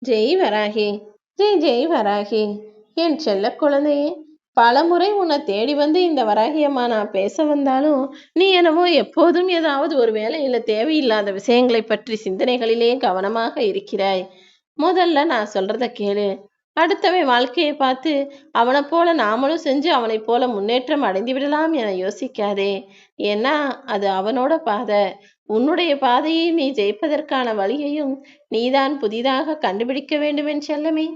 ஜெய் வராகி, ஜெய் ஜெய் வராகி, என் செல்ல குழந்தையே. பலமுறை உன்னை தேடி வந்து இந்த வராகி அம்மா நான் பேச வந்தாலும் நீ என்னவோ எப்போதும் ஏதாவது ஒரு வேலையில தேவையில்லாத விஷயங்களை பற்றி சிந்தனைகளிலே கவனமாக இருக்கிறாய். முதல்ல நான் சொல்றத கேளு. அடுத்தவன் வாழ்க்கையை பார்த்து அவனை போல நாமளும் செஞ்சு அவனைப் போல முன்னேற்றம் அடைந்து விடலாம் என யோசிக்காதே. ஏன்னா அது அவனோட பாதை. உன்னுடைய பாதையை நீ ஜெயிப்பதற்கான வழியையும் நீதான் புதிதாக கண்டுபிடிக்க வேண்டும் என் செல்லமே.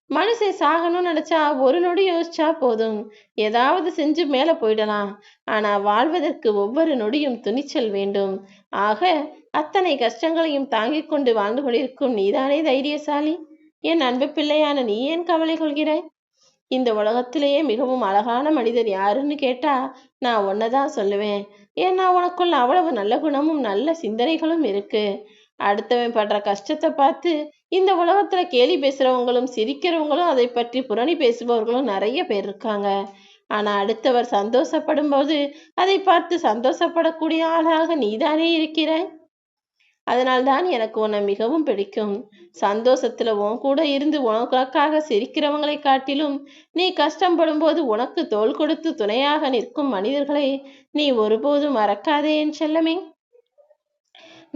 மனுஷன் சாகணும்னு நினைச்சா ஒரு நொடி யோசிச்சா போதும், ஏதாவது செஞ்சு மேல போயிடலாம். ஆனா வாழ்வதற்கு ஒவ்வொரு நொடியும் துணிச்சல் வேண்டும். ஆக அத்தனை கஷ்டங்களையும் தாங்கிக் கொண்டு வாழ்ந்து கொண்டிருக்கும் நீதானே தைரியசாலி. என் அன்பு பிள்ளையான நீ ஏன் கவலை கொள்கிறாய்? இந்த உலகத்திலேயே மிகவும் அழகான மனிதர் யாருன்னு கேட்டா நான் ஒன்னதான் சொல்லுவேன். ஏன்னா உனக்குள்ள அவ்வளவு நல்ல குணமும் நல்ல சிந்தனைகளும் இருக்கு. அடுத்தவன் படுற கஷ்டத்தை பார்த்து இந்த உலகத்துல கேலி பேசுறவங்களும் சிரிக்கிறவங்களும் அதை பற்றி புரணி பேசுபவர்களும் நிறைய பேர் இருக்காங்க. ஆனா அடுத்தவர் சந்தோஷப்படும் போது அதை பார்த்து சந்தோஷப்படக்கூடிய ஆளாக நீதானே இருக்கிறாய். அதனால்தான் எனக்கு உன்னை மிகவும் பிடிக்கும். சந்தோஷத்துல உன் கூட இருந்து உனக்காக சிரிக்கிறவங்களை காட்டிலும் நீ கஷ்டப்படும் போது உனக்கு தோள் கொடுத்து துணையாக நிற்கும் மனிதர்களை நீ ஒருபோதும் மறக்காதே என் செல்லமே.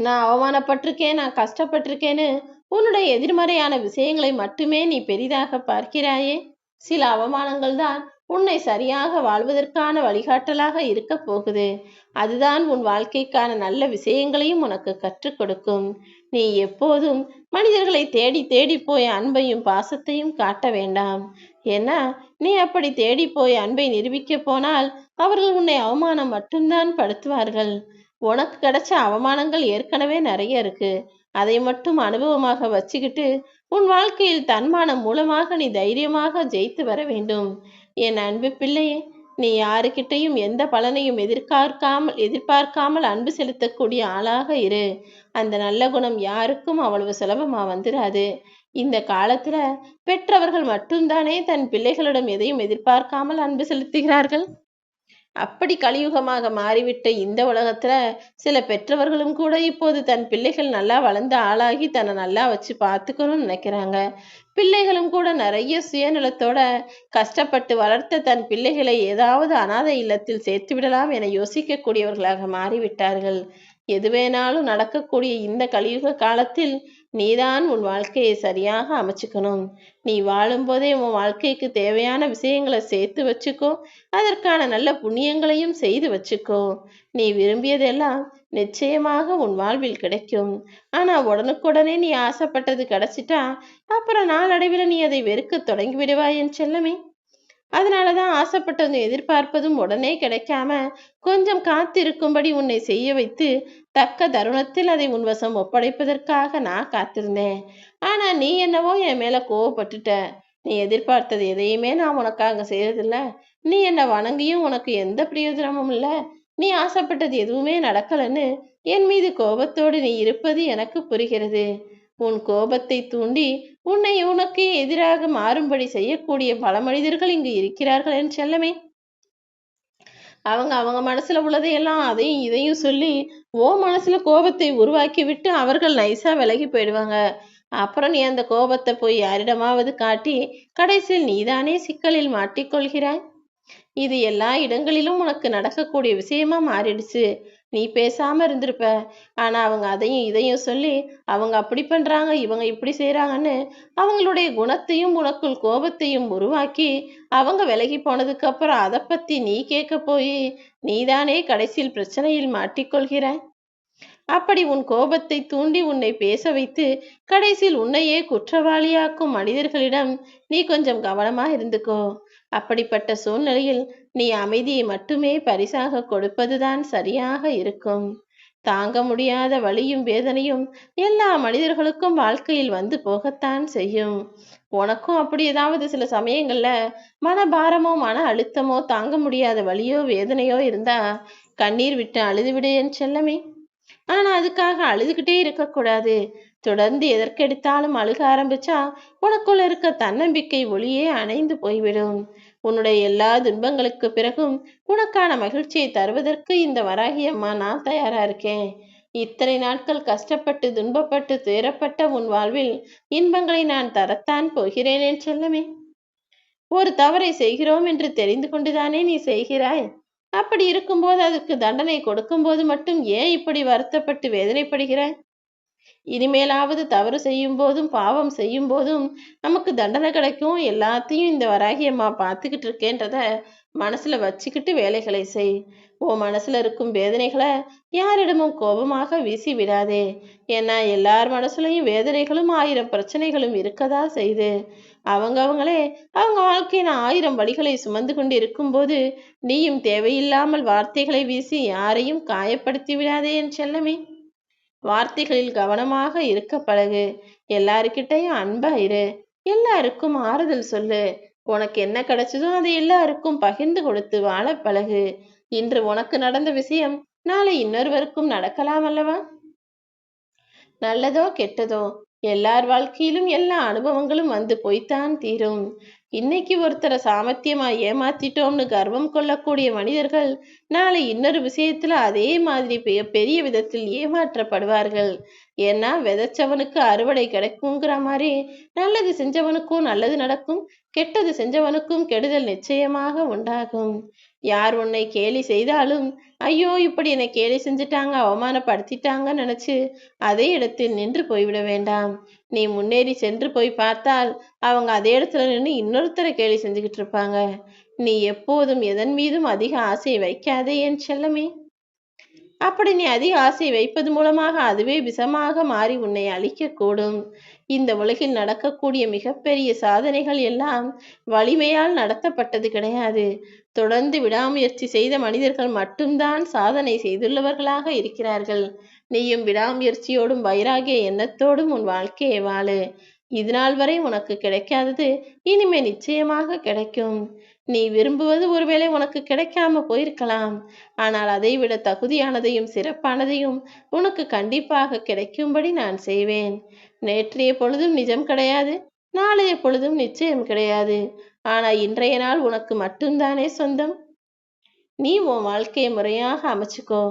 நான் அவமானப்பட்டிருக்கேன், நான் கஷ்டப்பட்டிருக்கேன்னு உன்னுடைய எதிர்மறையான விஷயங்களை மட்டுமே நீ பெரிதாக பார்க்கிறாயே. சில அவமானங்கள் தான் உன்னை சரியாக வாழ்வதற்கான வழிகாட்டலாக இருக்க போகுது. அதுதான் உன் வாழ்க்கைக்கான நல்ல விஷயங்களையும் உனக்கு கற்றுக் கொடுக்கும். நீ எப்போதும் மனிதர்களை தேடி தேடி போய் அன்பையும் பாசத்தையும் காட்ட வேண்டாம். ஏன்னா நீ அப்படி தேடி போய் அன்பை நிரூபிக்க போனால் அவர்கள் உன்னை அவமானம் மட்டும்தான் படுத்துவார்கள். உனக்கு கிடைச்ச அவமானங்கள் ஏற்கனவே நிறைய இருக்கு. அதை மட்டும் அனுபவமாக வச்சுக்கிட்டு உன் வாழ்க்கையில் தன்மானம் மூலமாக நீ தைரியமாக ஜெயித்து வர வேண்டும். என் அன்பு பிள்ளையே, நீ யாருக்கிட்டையும் எந்த பலனையும் எதிர்பார்க்காமல் அன்பு செலுத்தக்கூடிய ஆளாக இரு. அந்த நல்ல குணம் யாருக்கும் அவ்வளவு சுலபமா வந்துடாது. இந்த காலத்துல பெற்றவர்கள் மட்டும்தானே தன் பிள்ளைகளிடம் எதையும் எதிர்பார்க்காமல் அன்பு செலுத்துகிறார்கள். அப்படி கலியுகமாக மாறிவிட்ட இந்த உலகத்துல சில பெற்றவர்களும் கூட இப்போது தன் பிள்ளைகள் நல்லா வளர்ந்து ஆளாகி தன்னை நல்லா வச்சு பார்த்துக்கணும்னு நினைக்கிறாங்க. பிள்ளைகளும் கூட நிறைய சுயநலத்தோட கஷ்டப்பட்டு வளர்த்த தன் பிள்ளைகளை ஏதாவது அனாதை இல்லத்தில் சேர்த்து விடலாம் என யோசிக்கக்கூடியவர்களாக மாறிவிட்டார்கள். எது வேணாலும் நடக்கக்கூடிய இந்த கலியுக காலத்தில் நீதான் உன் வாழ்க்கையை சரியாக அமைச்சுக்கணும். நீ வாழும்போதே உன் வாழ்க்கைக்கு தேவையான விஷயங்களை சேர்த்து வச்சுக்கோ. அதற்கான நல்ல புண்ணியங்களையும் செய்து வச்சுக்கோ. நீ விரும்பியதெல்லாம் நிச்சயமாக உன் வாழ்வில் கிடைக்கும். ஆனா உடனுக்குடனே நீ ஆசைப்பட்டது கிடைச்சிட்டா அப்புறம் நாளடைவில் நீ அதை வெறுக்க தொடங்கி விடுவாய் என் செல்லமே. அதனாலதான் ஆசைப்பட்டது எதிர்பார்ப்பதும் உடனே கிடைக்காம கொஞ்சம் காத்திருக்கும்படி உன்னை செய்ய வைத்து தக்க தருணத்தில் அதை உன்வசம் ஒப்படைப்பதற்காக நான் காத்திருந்தேன். ஆனா நீ என்னவோ என் மேல கோவப்பட்டுட்ட. நீ எதிர்பார்த்தது எதையுமே நான் உனக்காக செய்யறதில்ல. நீ என்னை வணங்கியும் உனக்கு எந்த பிரயோஜனமும் இல்ல. நீ ஆசைப்பட்டது எதுவுமே நடக்கலன்னு என் மீது கோபத்தோடு நீ இருப்பது எனக்கு புரிகிறது. உன் கோபத்தை தூண்டி உன்னை உனக்கு எதிராக மாறும்படி செய்யக்கூடிய பல மனிதர்கள் இங்கு இருக்கிறார்கள் என் செல்லமே. அவங்க அவங்க மனசுல உள்ளதையெல்லாம் அதையும் இதையும் சொல்லி ஓ மனசுல கோபத்தை உருவாக்கி விட்டு அவர்கள் நைஸா விலகி போயிடுவாங்க. அப்புறம் நீ அந்த கோபத்தை போய் யாரிடமாவது காட்டி கடைசியில் நீதானே சிக்கலில் மாட்டிக்கொள்கிறாய். இது எல்லா இடங்களிலும் உனக்கு நடக்கக்கூடிய விஷயமா மாறிடுச்சு. நீ பேசாம இருந்திருப்ப. ஆனா அவங்க அதையும் இதையும் சொல்லி அவங்க அப்படி பண்றாங்க இவங்க இப்படி செய்யறாங்கன்னு அவங்களுடைய குணத்தையும் உனக்குள் கோபத்தையும் உருவாக்கி அவங்க விலகி போனதுக்கு அப்புறம் அதை பத்தி நீ கேட்க போய் நீதானே கடைசியில் பிரச்சனையில் மாட்டிக்கொள்கிறாய். அப்படி உன் கோபத்தை தூண்டி உன்னை பேச வைத்து கடைசியில் உன்னையே குற்றவாளியாக்கும் மனிதர்களிடம் நீ கொஞ்சம் கவனமா இருந்துக்கோ. அப்படிப்பட்ட சூழ்நிலையில் நீ அமைதியை மட்டுமே பரிசாக கொடுப்பதுதான் சரியாக இருக்கும். தாங்க முடியாத வலியும் வேதனையும் எல்லா மனிதர்களுக்கும் வாழ்க்கையில் வந்து போகத்தான் செய்யும். உனக்கும் அப்படி ஏதாவது சில சமயங்கள்ல மனபாரமோ மன அழுத்தமோ தாங்க முடியாத வலியோ வேதனையோ இருந்தா கண்ணீர் விட்டு அழுதுவிடு என் செல்லமே. ஆனா அதுக்காக அழுதுகிட்டே இருக்கக்கூடாது. தொடர்ந்து எதற்கெடுத்தாலும் அழுக ஆரம்பிச்சா உனக்குள்ள இருக்க தன்னம்பிக்கை ஒளியே அணைந்து போய்விடும். உன்னுடைய எல்லா துன்பங்களுக்கு பிறகும் உனக்கான மகிழ்ச்சியை தருவதற்கு இந்த வராகி அம்மா நான் தயாரா இருக்கேன். இத்தனை நாட்கள் கஷ்டப்பட்டு துன்பப்பட்டு துயரப்பட்ட உன் வாழ்வில் இன்பங்களை நான் தரத்தான் போகிறேன் என் செல்லமே. ஒரு தவறை செய்கிறோம் என்று தெரிந்து கொண்டுதானே நீ செய்கிறாய். அப்படி இருக்கும்போது அதற்கு தண்டனை கொடுக்கும்போது மட்டும் ஏன் இப்படி வருத்தப்பட்டு வேதனைப்படுகிறாய்? இனிமேலாவது தவறு செய்யும் போதும் பாவம் செய்யும் போதும் நமக்கு தண்டனை கிடைக்கும், எல்லாத்தையும் இந்த வராகி அம்மா பார்த்துக்கிட்டு இருக்கேன்றத மனசுல வச்சுக்கிட்டு வேலைகளை செய். உன் மனசுல இருக்கும் வேதனைகளை யாரிடமும் கோபமாக வீசி விடாதே. ஏன்னா எல்லார் மனசுலையும் வேதனைகளும் 1000 பிரச்சனைகளும் இருக்கதா செய்து. அவங்களே அவங்க வாழ்க்கையில 1000 வழிகளை சுமந்து கொண்டு இருக்கும்போது நீயும் தேவையில்லாமல் வார்த்தைகளை வீசி யாரையும் காயப்படுத்தி விடாதே என் செல்லமே. வார்த்தைகளில் கவனமாக இருக்க பழகு. எல்லாருக்கிட்டையும் அன்பா இரு. எல்லாருக்கும் ஆறுதல் சொல்லு. உனக்கு என்ன கிடைச்சதோ அதை எல்லாருக்கும் பகிர்ந்து கொடுத்து வாழ பழகு. இன்று உனக்கு நடந்த விஷயம் நாளை இன்னொருவருக்கும் நடக்கலாம் அல்லவா? நல்லதோ கெட்டதோ எல்லார் வாழ்க்கையிலும் எல்லா அனுபவங்களும் வந்து போய்த்தான் தீரும். இன்னைக்கு ஒருத்தரை சாமர்த்தியமா ஏமாத்திட்டோம்னு கர்வம் கொள்ளக்கூடிய மனிதர்கள் நாளை இன்னொரு விஷயத்துல அதே மாதிரி பெரிய விதத்தில் ஏமாற்றப்படுவார்கள். ஏன்னா விதைச்சவனுக்கு அறுவடை கிடைக்குங்கிற மாதிரி நல்லது செஞ்சவனுக்கும் நல்லது நடக்கும், கெட்டது செஞ்சவனுக்கும் கெடுதல் நிச்சயமாக உண்டாகும். யார் உன்னை கேலி செய்தாலும் ஐயோ இப்படி என்னை கேலி செஞ்சுட்டாங்க அவமானப்படுத்திட்டாங்கன்னு நினைச்சு அதே இடத்தில் நின்று போய்விட வேண்டாம். நீ முன்னேறி சென்று போய் பார்த்தால் அவங்க அதே இடத்துல நின்று இன்னொருத்தரை கேலி செஞ்சுக்கிட்டு இருப்பாங்க. நீ எப்போதும் எதன் மீதும் அதிக ஆசை வைக்காதே என் செல்லமே. அப்படி நீ அதிக ஆசை வைப்பது மூலமாக அதுவே விஷமாக மாறி உன்னை அழிக்கக்கூடும். இந்த உலகில் நடக்கக்கூடிய மிகப்பெரிய சாதனைகள் எல்லாம் வலிமையால் நடத்தப்பட்டது கிடையாது. தொடர்ந்து விடாமுயற்சி செய்த மனிதர்கள் மட்டும்தான் சாதனை செய்துள்ளவர்களாக இருக்கிறார்கள். நீயும் விடாமுயற்சியோடும் வைராகிய எண்ணத்தோடும் உன் வாழ்க்கையை வாழு. இதுநாள் வரை உனக்கு கிடைக்காதது இனிமே நிச்சயமாக கிடைக்கும். நீ விரும்புவது ஒருவேளை உனக்கு கிடைக்காம போயிருக்கலாம். ஆனால் அதைவிட தகுதியானதையும் சிறப்பானதையும் உனக்கு கண்டிப்பாக கிடைக்கும்படி நான் செய்வேன். நேற்றைய பொழுதும் நிஜம் கிடையாது, நாளைய பொழுதும் நிச்சயம் கிடையாது. ஆனா இன்றைய நாள் உனக்கு மட்டும்தானே சொந்தம். நீ உன் வாழ்க்கையை முறையாக அமைச்சுக்கோ.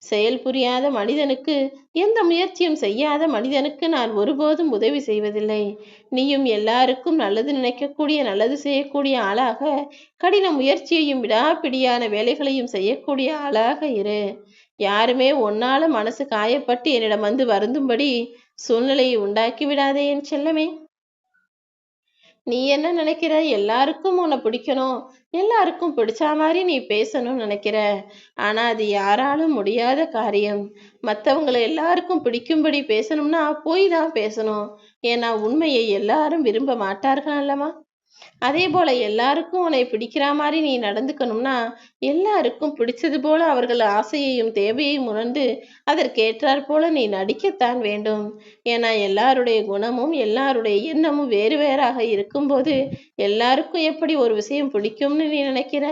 செயல் புரியாத மனிதனுக்கு, எந்த முயற்சியும் செய்யாத மனிதனுக்கு நான் ஒருபோதும் உதவி செய்வதில்லை. நீயும் எல்லாருக்கும் நல்லது நினைக்கக்கூடிய நல்லது செய்யக்கூடிய ஆளாக, கடின முயற்சியையும் விடாப்பிடியான வேலைகளையும் செய்யக்கூடிய ஆளாக இரு. யாருமே உன்னால மனசு காயப்பட்டு என்னிடம் வந்து வருந்தும்படி சூழ்நிலையை உண்டாக்கி விடாதே என் செல்லமே. நீ என்ன நினைக்கிற? எல்லாருக்கும் உன்னை பிடிக்கணும், எல்லாருக்கும் பிடிச்ச மாதிரி நீ பேசணும்னு நினைக்கிற. ஆனா அது யாராலும் முடியாத காரியம். மற்றவங்களை எல்லாருக்கும் பிடிக்கும்படி பேசணும்னா போய் தான் பேசணும். ஏன்னா உண்மையை எல்லாரும் விரும்ப மாட்டார்கள் அல்லவா? அதே போல எல்லாருக்கும் உன்னை பிடிக்கிற மாதிரி நீ நடந்துக்கணும்னா எல்லாருக்கும் பிடிச்சது போல அவர்கள் ஆசையையும் தேவையையும் உணர்ந்து அதற்கேற்றாற் போல நீ நடிக்கத்தான் வேண்டும். ஏன்னா எல்லாருடைய குணமும் எல்லாருடைய எண்ணமும் வேறு வேறாக இருக்கும்போது எல்லாருக்கும் எப்படி ஒரு விஷயம் பிடிக்கும்னு நீ நினைக்கிற?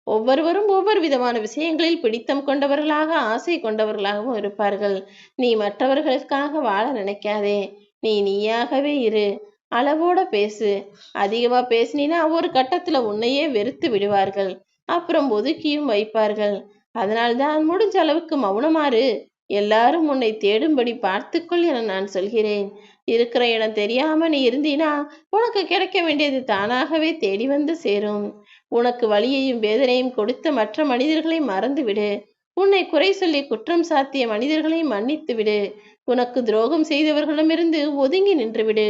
ஒவ்வொருவரும் ஒவ்வொரு விதமான விஷயங்களில் பிடித்தம் கொண்டவர்களாக ஆசை கொண்டவர்களாகவும் இருப்பார்கள். நீ மற்றவர்களுக்காக வாழ நினைக்காதே. நீ நீயாகவே இரு. அளவோட பேசு. அதிகமா பேசினா ஒரு கட்டத்துல உன்னையே வெறுத்து விடுவார்கள். அப்புறம் ஒதுக்கியும் வைப்பார்கள். அதனால்தான் முடிஞ்ச அளவுக்கு மௌனமாறு. எல்லாரும் உன்னை தேடும்படி பார்த்துக்கொள் என நான் சொல்கிறேன். இருக்கிற இடம் தெரியாம நீ இருந்தீனா உனக்கு கிடைக்க வேண்டியது தானாகவே தேடி வந்து சேரும். உனக்கு வலியையும் வேதனையும் கொடுத்த மற்ற மனிதர்களை மறந்து விடு. உன்னை குறை சொல்லி குற்றம் சாட்டிய மனிதர்களை மன்னித்து விடு. உனக்கு துரோகம் செய்தவர்களிடமிருந்து ஒதுங்கி நின்று விடு.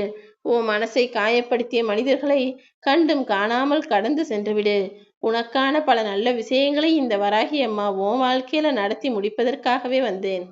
உன் மனசை காயப்படுத்திய மனிதர்களை கண்டும் காணாமல் கடந்து சென்றுவிடு. உனக்கான பல நல்ல விஷயங்களை இந்த வராகி அம்மா உன் வாழ்க்கையில நடத்தி முடிப்பதற்காகவே வந்தேன்.